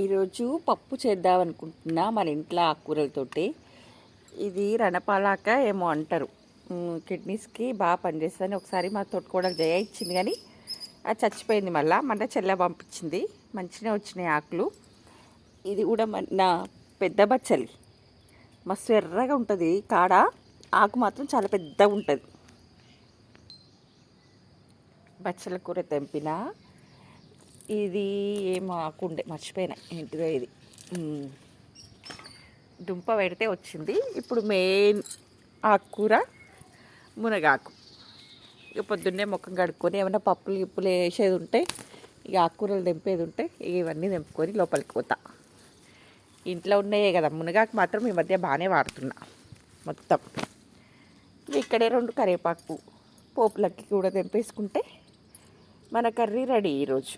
ఈరోజు పప్పు చేద్దాం అనుకుంటున్నా మన ఇంట్లో ఆకుకూరలతోటి. ఇది రణపాలాక ఏమో అంటారు, కిడ్నీస్కి బాగా పనిచేస్తుందని ఒకసారి మా తోటకూడకు జయ ఇచ్చింది, కానీ అది చచ్చిపోయింది. మళ్ళీ చెల్ల పంపించింది. మంచిగా వచ్చినాయి ఆకులు. ఇది కూడా నా పెద్ద బచ్చలి, మస్తు ఎర్రగా ఉంటుంది కాడ, ఆకు మాత్రం చాలా పెద్దగా ఉంటుంది. బచ్చల కూర తెంపిన. ఇది ఏమో ఆకుండే మర్చిపోయినా ఏంటిదో ఇది. దుంప పెడితే వచ్చింది. ఇప్పుడు మెయిన్ ఆకుకూర మునగాకు. ఇక పొద్దున్నే ముఖం కడుక్కొని ఏమైనా పప్పులు గిప్పులు వేసేది ఉంటే, ఇక ఆకుకూరలు తెంపేది ఉంటే ఇవన్నీ తెంపుకొని లోపలికి పోతా. ఇంట్లో ఉన్నాయే కదా, మునగాకు మాత్రం ఈ మధ్య బాగానే వాడుతున్నా మొత్తం. ఇక్కడే 2 కరివేపాకు పోపులకి కూడా తెంపేసుకుంటే మన కర్రీ రెడీ ఈరోజు.